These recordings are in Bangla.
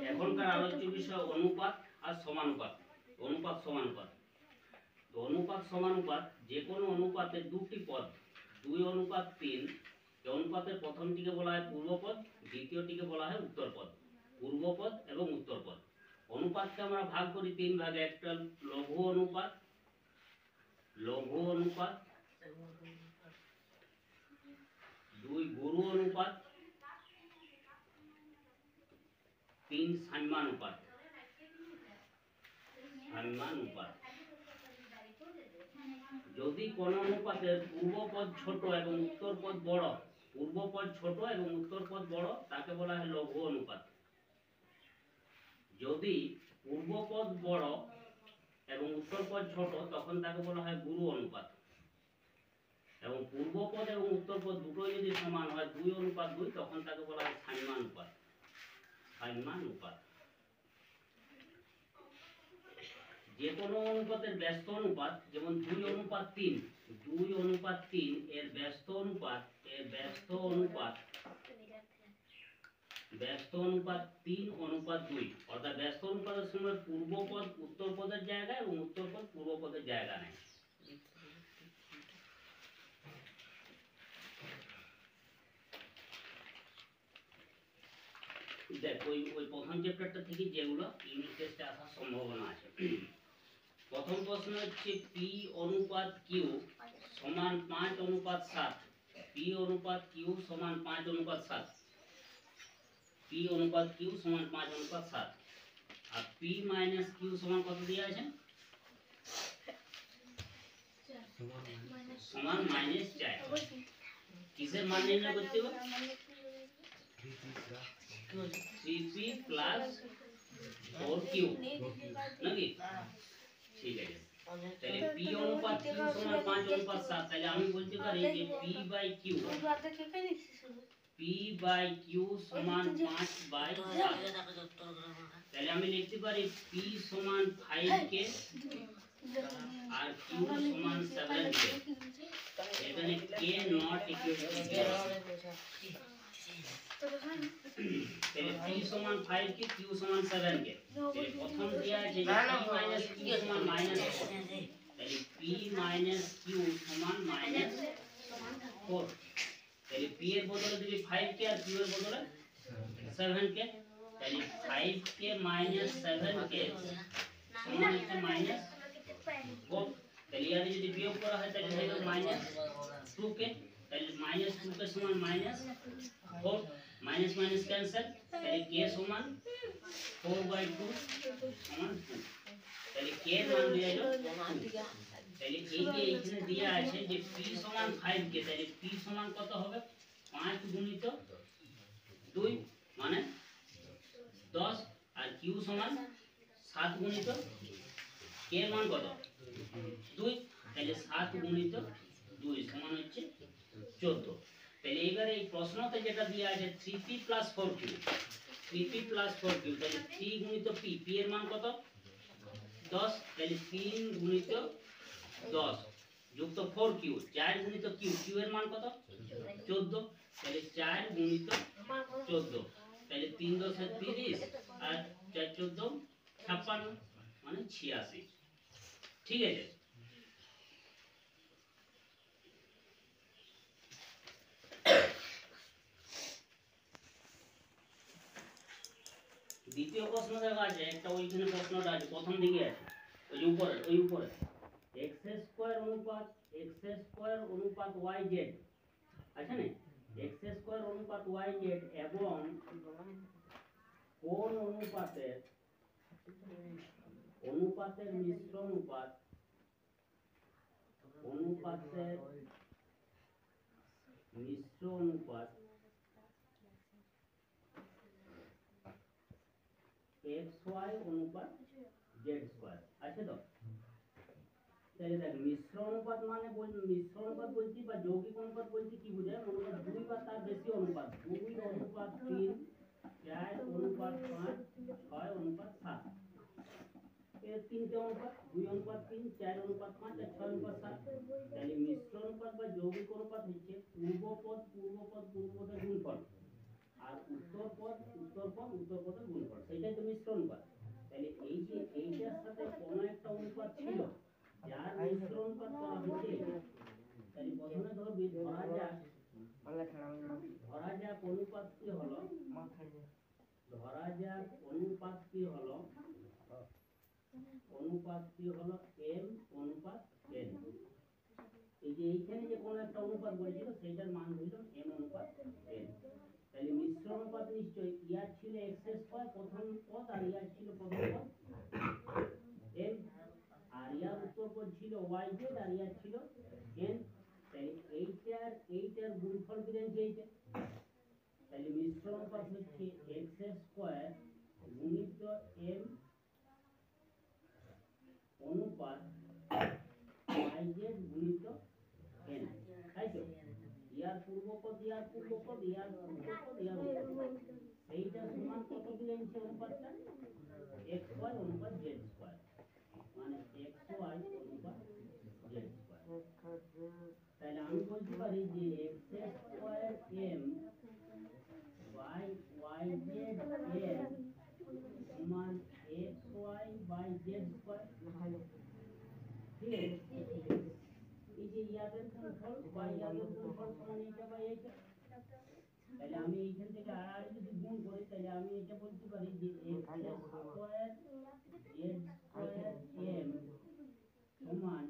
এখনকার আলোচ্য বিষয় অনুপাত আর সমানুপাত। অনুপাত সমানুপাত। তো অনুপাত সমানুপাত যে কোনো অনুপাতের দুটি পদ 2:3 অনুপাতের প্রথমটিকে বলা হয় পূর্বপদ, দ্বিতীয়টিকে বলা হয় উত্তরপদ। পূর্বপদ এবং উত্তরপদ। অনুপাতকে আমরা ভাগ করি তিন ভাগে। একটা লঘু অনুপাত, লঘু অনুপাত, 2 গুরু অনুপাত, 3 সাম্যানুপাত। সাম্যানুপাত। যদি কোন অনুপাতের পূর্বপদ ছোট এবং উত্তরপদ বড়, পূর্বপদ ছোট এবং উত্তরপদ বড়, তাকে বলা হয় লঘু অনুপাত। যদি পূর্বপদ বড় এবং উত্তরপদ ছোট, তখন তাকে বলা হয় গুরু অনুপাত। এবং পূর্বপদ এবং উত্তরপদ দুটোই যদি সমান হয় 2:2, তখন তাকে বলা হয় সাম্যানুপাত। সাম্যানুপাত। যে কোনো অনুপাতের ব্যস্ত অনুপাত, যেমন 2:3, 2:3 এর ব্যস্ত অনুপাত, ব্যস্ত অনুপাত 3:2। অর্থাৎ ব্যস্ত অনুপাতের সময় পূর্বপদ উত্তরপদের জায়গায় এবং উত্তরপদ পূর্বপদের জায়গা নেয়। দেখ ওই প্রথম চ্যাপ্টারটা থেকে যেগুলো ইউনিট টেস্টে আসার সম্ভাবনা আছে। প্রথম প্রশ্ন হচ্ছে পি অনুপাত কিউ সমান 5:7। পি অনুপাত কিউ সমান 5:7। পি অনুপাত কিউ সমান 5:7। আর পি মাইনাস কিউ সমান কত দিয়ে আছে? সমান -4। কিসের মান নির্ণয় করতে হবে? 3p প্লাস 4q নাকি? ঠিক আছে। তাহলে p অনুপাত q সমান 5:7। তাহলে আমি বলতে পারি যে p বাই q সমান 5/7। তাহলে আমি লিখতে পারি p সমান 5k আর q সমান 7k। এখানে k নট ইকুয়াল টু 0। তাহলে p সমান 5k, q সমান 7k। তাহলে প্রথম দেয়া আছে যে p মাইনাস q সমান -4। তাহলে p মাইনাস q সমান -4। তাহলে p এর বদলে দিবি 5k আর q এর বদলে 7k। তাহলে 5k মাইনাস 7k সমান হচ্ছে -4। তাহলে এর যদি বিয়োগ করা হয় তাহলে হয়ে গেল -2k। তাহলে -2k সমান -4। Minus minus cancel. তাহলে k সমান 4/2 সমান 2। তাহলে k এর মান দেয়া হলো 2। তাহলে এই যে এখানে দেয়া আছে যে p সমান 5k, তাহলে p সমান কত হবে? 5 গুণিত 2 মানে 10। আর q সমান 7 গুণিত k এর মান কত? 2। তাহলে 7 গুণিত 2 সমান হচ্ছে 14। তাহলে এবারে এই প্রশ্নতে যেটা দেয়া আছে 3p plus 4q, 3p plus 4q, তাহলে 3 গুণিত p, p এর মান কত? 10। তাহলে 3 গুণিত 10 যুক্ত 4q, 4 গুণিত q, q এর মান কত? 14। তাহলে 4 গুণিত 14। তাহলে 3 10 30 আর 4 14 56 মানে 86। ঠিক আছে। দ্বিতীয় প্রশ্ন দেখা আছে একটা, ওইখানে প্রশ্নটা আছে প্রথম দিকে আছে, ওই উপরে x² অনুপাত yz আছে না? x² অনুপাত yz এবং কোন অনুপাতের মিশ্র অনুপাত xy অনুপাত z² আছে তো? তাহলে দেখ মিশ্র অনুপাত মানে মিশ্র অনুপাত বলছি বা যৌগিক অনুপাত বলছি কি বোঝায়? মনে কর 2 বা তার বেশি অনুপাত, 2:3, 4:5, 6:7। এর তিনটে অনুপাত, 2:3, 4:5 আর 6:7। তাহলে মিশ্র অনুপাত বা যৌগিক অনুপাত হচ্ছে পূর্বপদের গুণফল আর মিশ্র অনুপাত। তাহলে এই যে এইটার সাথে কোন একটা অনুপাত ছিল যার মিশ্র অনুপাত করা হচ্ছে, তাহলে প্রথমে ধরবি ধরা যাক অনুপাতটি হলো m অনুপাত n। এই যে এইখানে যে কোন একটা অনুপাত বলেছিল সেইটার মান হইল m অনুপাত n। তাহলে মিশ্র অনুপাত নিশ্চয়ই ইয়ার ছিল x স্কয়ার প্রথম পদ আর ইয়ার ছিল প্রথম পদ m, আর ইয়ার উত্তর পদ ছিল yz আর ইয়ার ছিল n। তাহলে এইটার গুণফল দিলেন যে এইটা, তাহলে মিশ্র অনুপাত হচ্ছে x স্কয়ার গুণিত m অনুপাত yz গুণিত n, তাই তো? ইয়ার পূর্বপদ এইটা সমান কত দিলেন সে অনুপাতটা xy অনুপাত z স্কয়ার, মানে xy অনুপাত z স্কয়ার। তাহলে আমি বলতে পারি যে x square m by yz n সমান xy বাই z স্কয়ার। ঠিক আছে, এই যে ইয়াদের গুণফল বা ইয়াদের গুণফল সমান এইটা বাই এইটা। তাহলে আমি এইখান থেকে আর যদি গুণ করি তাহলে আমি এটা বলতে পারি যে x square z square m সমান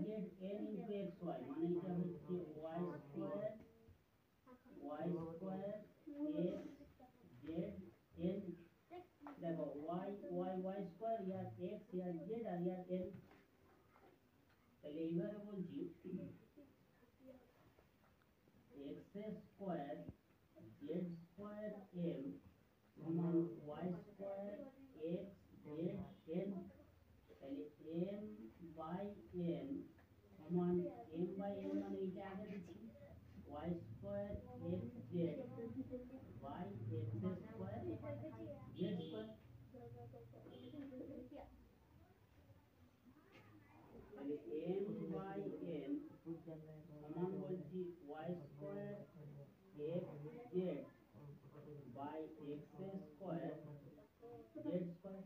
yz n ইনটু xy, মানে এটা হচ্ছে y square x z n। দেখো y স্কয়ার ইয়ার x ইয়ার z আর ইয়ার n। তাহলে এইভাবে বলছি x square z square m সমান y square x z n। তাহলে m বাই n সমান m বাই n মানে এটা আগে দিচ্ছি y square x z by x square z square. তাহলে m বাই n সমান বলছি y square x z by x square z square.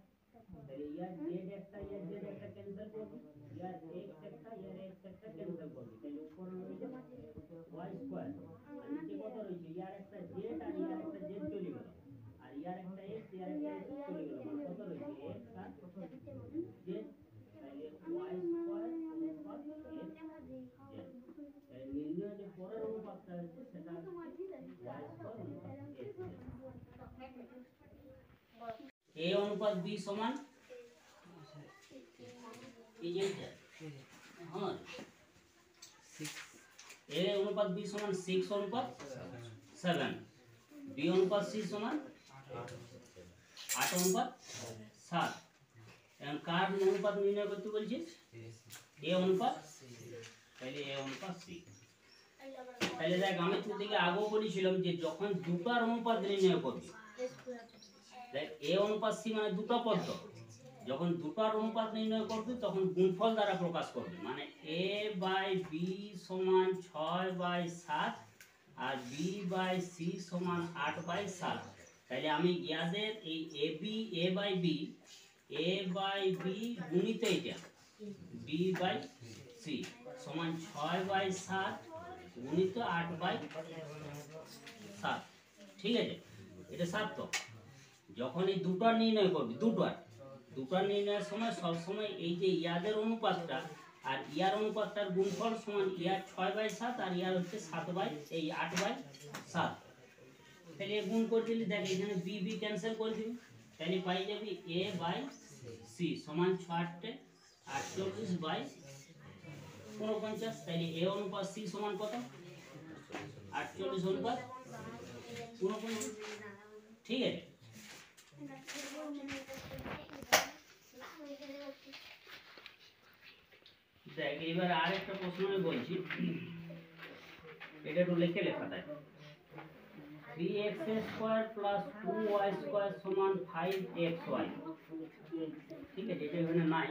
তাহলে ইয়ার z একটা ইয়ার z একটা ক্যান্সেল করবে, ইয়ার x একটা ইয়ার x একটা ক্যান্সেল করবে, তাহলে উপরে রইল y স্কয়ার আর নিচে কত রয়েছে ইয়ার একটা z আর ইয়ার একটা z চলে গেল, আর ইয়ার একটা x ইয়ার একটা x চলে গেল, মানে কত রয়েছে x আর z। তাহলে y স্কয়ার অনুপাত x z। তাহলে নির্ণয় যে পরের অনুপাতটা হচ্ছে সেটা y স্কয়ার অনুপাত x z। a অনুপাত b সমান এই যে হ্যাঁ 6, a অনুপাত b সমান 6 অনুপাত 7, b অনুপাত c সমান 8 অনুপাত 7। এখন কার অনুপাত নির্ণয় করতে বলছি a অনুপাত, তাহলে a অনুপাত c। তাহলে দেখ আমি তোর দিকে আগেও বলেছিলাম যে যখন দুটার অনুপাত নির্ণয় করবি, দেখ a অনুপাত c মানে দুটো পদ, যখন দুটার অনুপাত নির্ণয় করবি তখন গুণফল দ্বারা প্রকাশ করবি, মানে a বাই b সমান 6 বাই 7 আর b বাই c সমান 8 বাই 7। তাহলে আমি ইয়াদের এই a বাই b গুণিত এটা b বাই c সমান 6 বাই 7 গুণিত 8 বাই 7। ঠিক আছে, এটা 7। তো যখন এই দুটার নির্ণয় করবি, দুটার নির্ণয়ের সময় সব সময় এই যে ইয়াদের অনুপাতটা আর ইয়ার অনুপাতটার গুণফল সমান ইয়ার 6 বাই 7 আর ইয়ার হচ্ছে 7 বাই এই 8 বাই 7। তাহলে গুণ করে দিলি, দেখ এখানে b ক্যান্সেল করে দিবি, তাহলে পাই যাবি a বাই c সমান 6 48 বাই 49। তাহলে a অনুপাত c সমান কত 48 অনুপাত 49। ঠিক আছে, দেখ এবার আরেকটা প্রশ্ন আমি বলছি, এটা একটু লিখে লেখা দেয় 3x square plus 2y square সমান 5xy। ঠিক আছে, এটা এখানে নাই।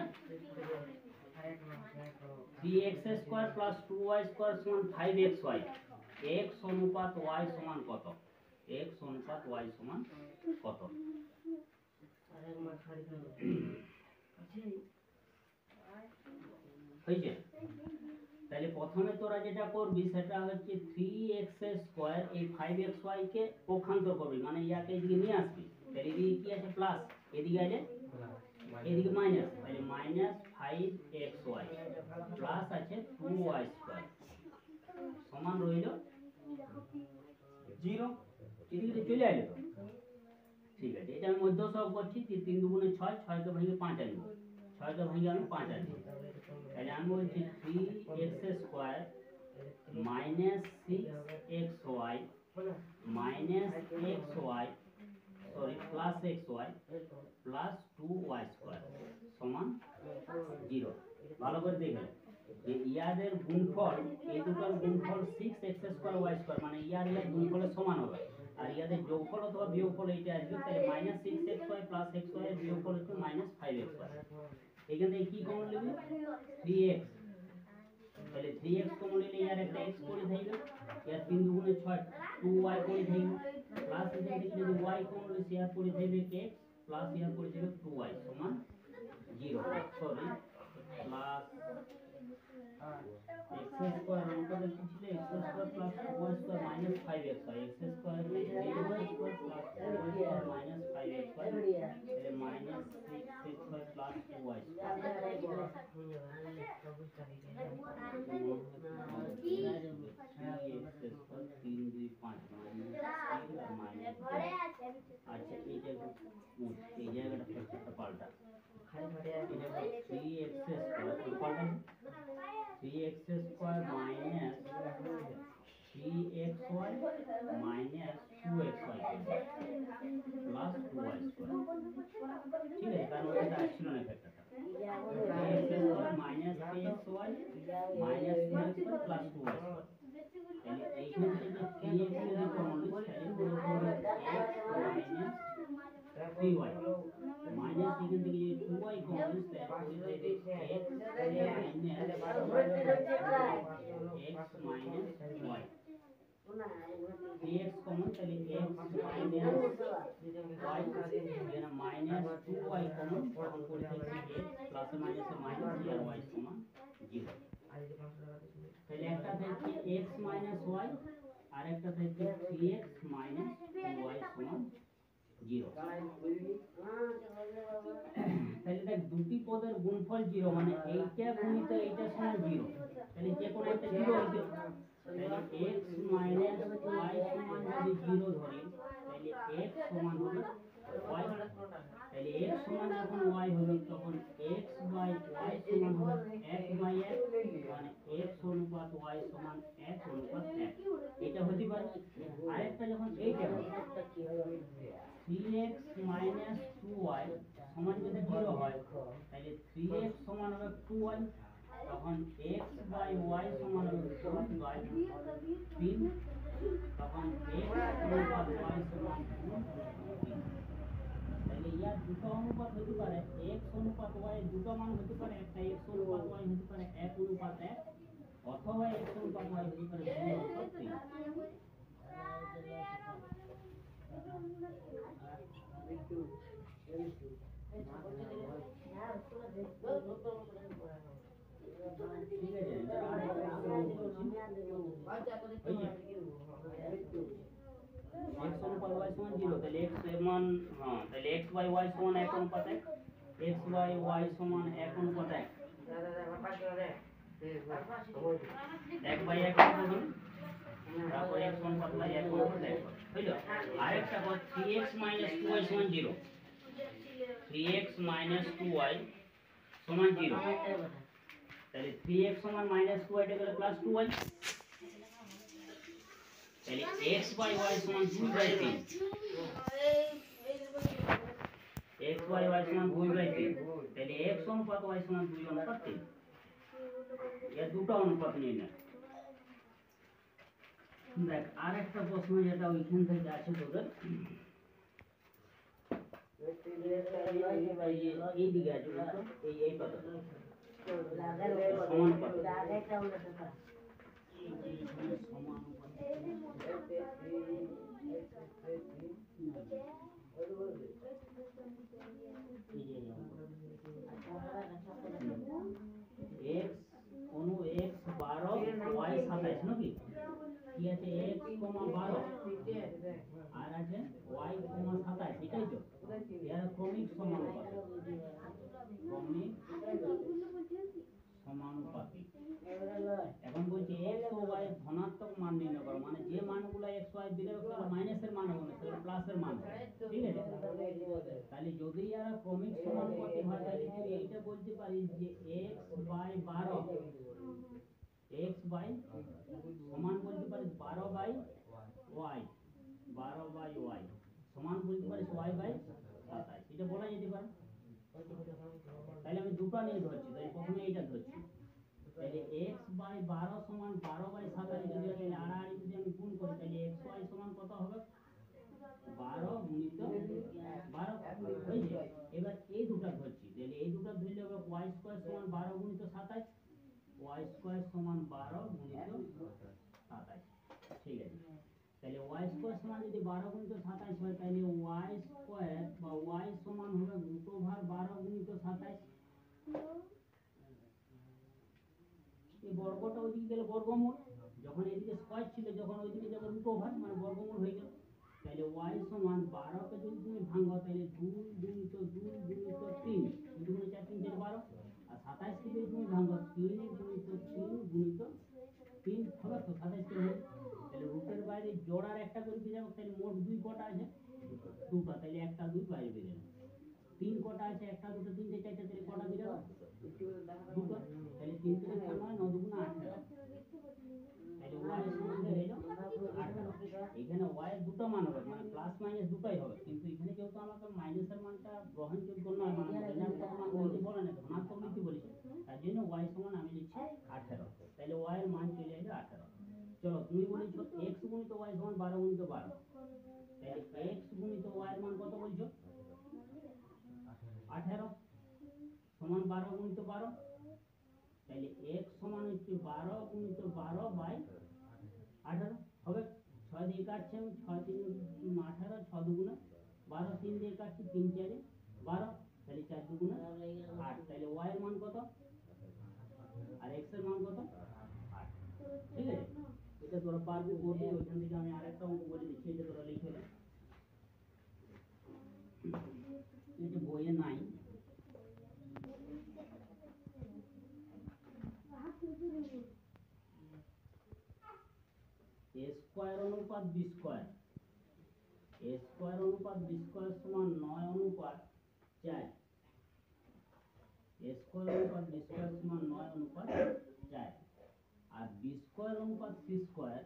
3x square plus 2y square সমান 5xy, x অনুপাত y সমান কত? x অনুপাত y সমান কত? হয়েছে? তাহলে প্রথমে তোরা যেটা করবি সেটা হচ্ছে 3x স্কয়ার এই 5xy কে পক্ষান্তর করবি, মানে ইয়াকে এদিকে নিয়ে আসবি। তাহলে এদিকে কি আছে প্লাস, এদিকে আছে এদিকে মাইনাস, তাহলে মাইনাস 5xy প্লাস আছে 2y স্কয়ার সমান রইল 0। এদিকে চলে আসলো তো, ঠিক আছে। এটা আমি মধ্য সহগ করছি, 3 দুগুণে 6, 6 কে ভেঙে 5 আনবো, 6 কে ভেঙে আমি 5 আনবো। তাহলে আমি বলছি 3x square minus 6xy minus xy sorry plus xy plus 2y square সমান 0। ভালো করে দেখবেন যে ইয়াদের গুণফল, এই দুটোর গুণফল 6x স্কয়ার y স্কয়ার, মানে ইয়ার গুণফলের সমান হবে। আর ইয়াদের যোগফল অথবা বিয়োগফল এইটা আসবে, তাহলে মাইনাস 6xy প্লাস xy এর বিয়োগফল হচ্ছে মাইনাস 5xy। এখান থেকে কি কমন নেবে 3x, তাহলে 3x কমন নিলে ইয়ার একটা x পড়ে থাকবে, ইয়ার 3 দুগুণে 6 2y পড়ে থাকবে, প্লাস এখান থেকে যদি y কমন নিলে ইয়ার পড়ে থাকবে x প্লাস ইয়ার পড়ে থাকবে 2y সমান 0। সরি প্লাস x স্কয়ার আমাদের কি ছিল x square plus y square minus 5xy, x square plus 3y square plus 4y square minus 5xy, তাহলে minus 6xy plus 2y square. আচ্ছা এই জায়গাটা ফ্যাক্টরটা পাল্টা, 3x square 3x square minus 3xy minus 2xy plus 2y square, ঠিক আছে। কারণ এটা আসছিল না ফ্যাক্টরটা, 3x square minus 3xy minus 2xy plus 2y square. তাহলে এইখান থেকে 3x যদি কমন নিই তাহলে পুরো x মাইনাস 3y মাইনাস এখান থেকে যদি 2y কমন নিই তাহলে x minus y, 3x common তাহলে x minus y, minus 2y common তখন করে থাকবে x প্লাস মাইনাস মাইনাস আর y সমান 0। তাহলে একটা থাকছে x মাইনাস y আর একটা থাকছে 3x মাইনাস 2y সমান 0। তাহলে দেখ দুটি পদের গুণফল 0, মানে এইটা গুণিত এইটা সমান 0, তাহলে যে কোনো একটা 0 হইতে, তাহলে x মাইনাস y সমান যদি 0 ধরি তাহলে x সমান হবে y, তাহলে x সমান যখন y হবে তখন x বাই y সমান হবে 1 বাই 1, মানে x অনুপাত y সমান 1 অনুপাত 1, এটা হতে পারে। আরেকটা যখন এইটা হবে 3x মাইনাস 2y সমান যদি 0 হয় তাহলে 3x সমান হবে 2y, তখন x বাই y সমান হবে 4 বাই 3, তখন x অনুপাত y সমান 3। তাহলে ইয়ার দুটো অনুপাত হতে পারে, x অনুপাত y এর দুটো মান হতে পারে, একটা x অনুপাত y হতে পারে 1 অনুপাত 1, অথবা x অনুপাত y হতে পারে 2 অনুপাত 3। ঠিক আছে, x অনুপাত y সমান 0, তাহলে x সমান তাহলে x বাই y সমান 1 অনুপাত 1, x বাই y সমান 1 অনুপাত 1, 1 বাই 1 করুন, তারপর x অনুপাত y 1 অনুপাত 1 হইলো। আরেকটা কত 3x মাইনাস 2y সমান 0, 3x মাইনাস 2y সমান 0, তাহলে 3x সমান মাইনাস 2y টা গেলে প্লাস 2y, তাহলে x বাই y সমান 2 বাই 3, x বাই y সমান 2 বাই 3, তাহলে x অনুপাত y সমান 2 অনুপাত 3, এর দুটো অনুপাত নিয়ে না। দেখ আরেকটা প্রশ্ন যেটা ওইখান থেকে আছে তোদের, এই দিকে আছে এই কথা সমান কথা x অনু x 12 y 27 নাকি কি আছে x 12 আর আছে y 27 এটাই তো এর ক্রমিক সমানুপাতিক সমানুপাতিক এখন বলছি x ও y এর ধনাত্মক মান নির্ণয় করো মানে যে মানগুলো x y দিলে সেটা মাইনাসের মান হবে না সেটা প্লাসের মান হবে ঠিক আছে তাহলে যদি এরা ক্রমিক সমানুপাতিক হয় তাহলে তুই এইটা বলতে পারিস যে x বাই 12 x বাই সমান বলতে পারিস 12 বাই y 12 বাই y সমান বলতে পারিস y বাই 27 এটা বলা যেতে পারে তাহলে আমি দুটো নিয়ে ধরছি তাই প্রথমে এইটা ধরছি তাহলে x বাই 12 সমান 12 বাই 27 যদি তাহলে আড়াআড়ি যদি আমি গুণ করি তাহলে x y সমান কত হবে 12 গুণিত 12 হয়েছে এবার এই দুটো ধরছি তাহলে এই দুটো ধরলে হবে y স্কয়ার সমান 12 গুণিত 27 y স্কয়ার সমান 12 গুণিত 27 ঠিক আছে তাহলে y স্কয়ার সমান যদি 12 গুণিত 27 হয় তাহলে y স্কয়ার বা y সমান হবে √ ওভার 12 গুণিত 27 এই বর্গটা ওইদিকে গেলে বর্গমূল যখন এদিকে স্কয়ার ছিল যখন ওইদিকে যাবে √ ওভার মানে বর্গমূল হয়ে গেল তাহলে y সমান 12 কে যদি তুমি ভাঙো তাহলে 2 গুণিত 2 গুণিত 3 2 গুণিত 4 3 12 আর 27 কে যদি তুমি ভাঙো 3 গুণিত 3 গুণিত 3 হবে তো 27 কে তাহলে রুটের বাইরে জোড়ার একটা করে দিয়ে যাবো তাহলে মোট 2 কটা আছে দুটো তাহলে একটা 2 বাইরে বেরিয়ে গেল 3 কটা আছে একটা দুটো তিনটে চারটে তাহলে কটা বেরিয়ে গেল দুটো তাহলে 3 থেকে 6 9 9 দুগুণ 18 তাহলে y সমান হয়ে গেল 18 এখানে y এর দুটো মান হবে মানে প্লাস মাইনাস দুটোই হবে কিন্তু এখানে যেহেতু আমাকে মাইনাসের মানটা গ্রহণযোগ্য নয় মানে ঋণাত্মক মান বলতে বলে না ধনাত্মক লিখতে বলেছে তার জন্য y সমান আমি লিখছি 18 তাহলে y এর মান চলে আসবে 18 চলো তুমি বলেছো x গুণিত y সমান 12 গুণিত 12 তাহলে x গুণিত y এর মান কত বলছো 18 সমান 12 গুণিত 12 তাহলে x সমান হচ্ছে 12 গুণিত 12 বাই 18 হবে 6 দিয়ে কাটছি আমি 6 3 18 6 দুগুণে 12 3 দিয়ে কাটছি 3 4 12 তাহলে 4 দুগুণে 8 তাহলে y এর মান কত আর x এর মান কত 8 ঠিক আছে এটা তোরা পারবি করবি ওইখান থেকে আমি আরেকটা অঙ্ক বলে দিচ্ছি এটা তোরা লিখে নে এটা বইয়ে নাই a স্কয়ার অনুপাত b স্কয়ার a স্কয়ার অনুপাত b স্কয়ার সমান 9 অনুপাত 4 a স্কয়ার অনুপাত b স্কয়ার সমান 9 অনুপাত 4 আর b স্কয়ার অনুপাত c স্কয়ার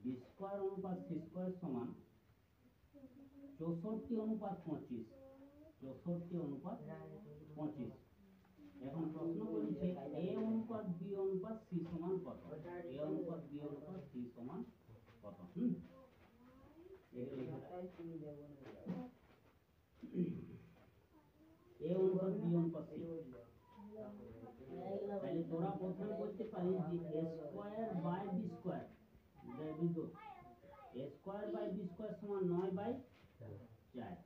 b স্কয়ার অনুপাত c স্কয়ার সমান 64 অনুপাত 25 64 অনুপাত 25 এখন প্রশ্ন বলেছে a অনুপাত b অনুপাত c সমান কত a অনুপাত b অনুপাত c সমান কত এটা লেখা a অনুপাত b অনুপাত c তাহলে তোরা প্রথমে বলতে পারিস যে a square by b square বিন্দু a square by b square সমান 9 বাই 4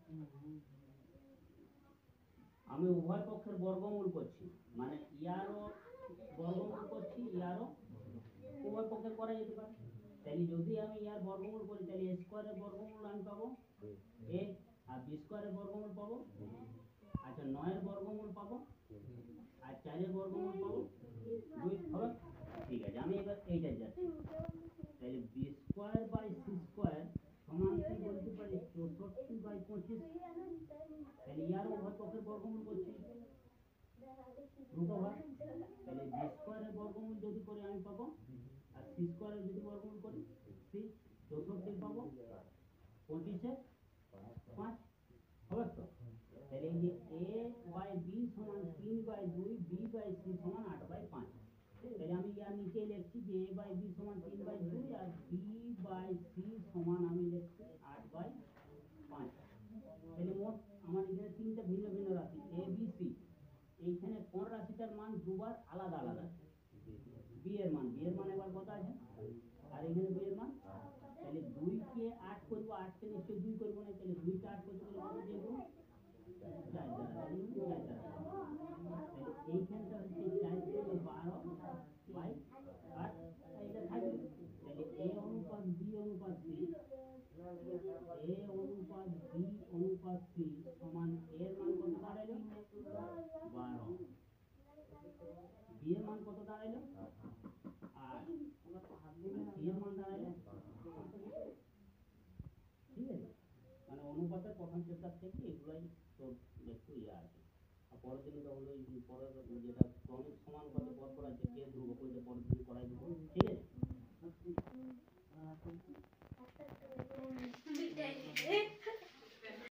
আমি উভয় পক্ষের বর্গমূল করছি মানে ইয়ারও বর্গমূল করছি ইয়ারও উভয় পক্ষের করা যেতে পারে তাহলে যদি আমি ইয়ার বর্গমূল করি তাহলে a স্কয়ারের বর্গমূল আমি পাবো a আর b স্কয়ারের বর্গমূল পাবো আচ্ছা 9 এর বর্গমূল পাবো আর 4 এর বর্গমূল পাবো 2 হবে ঠিক আছে আমি এবার এইটা যাচ্ছি তাহলে b square by c square সমান কি বলতে পারি 64 বাই 25 তাহলে ইয়ার উভয় পক্ষের বর্গমূল করছি √ ওভার তাহলে b স্কয়ারের বর্গমূল যদি করি আমি পাবো আর c স্কয়ারের যদি বর্গমূল করি c 64 পাবো 25 এ 5 হবে তো তাহলে এই যে a বাই b সমান 3 বাই 2 b বাই c সমান 8 বাই 5 তাহলে আমি ইয়ার নিচে লিখছি যে a বাই b সমান 3 বাই 2 আর b বাই c সমান আমি লিখছি 8 বাই 5 তাহলে মোট আমার এখানে তিনটা ভিন্ন ভিন্ন রাশি a b c এইখানে কোন রাশিটার মান দুবার আলাদা আলাদা b এর মান এবার কত আছে আর এখানে b এর মান তাহলে 2 কে 8 করব 8 কে নিশ্চয় 2 করব না তাহলে 2 কে 8 করতে গেলে কত দেব 4 দ্বারা এইখানটা হচ্ছে 4/12 আর এটা থাকবে তাহলে a অনুপাত b অনুপাত c a অনুপাত b অনুপাত c সমান a এর মান কত দাঁড়াইলো 12 b এর মান কত দাঁড়াইলো আর c এর মান দাঁড়াইলো ঠিক আছে মানে অনুপাতের প্রথম চ্যাপ্টার থেকে এগুলাই তো একটু আছে আর পরের দিনে তো হলো পরের যেটা ক্রমিক সমানুপাতে পদ করাচ্ছে কে ধ্রুবক ওইটা পরের দিনে করাই দেবো ঠিক আছে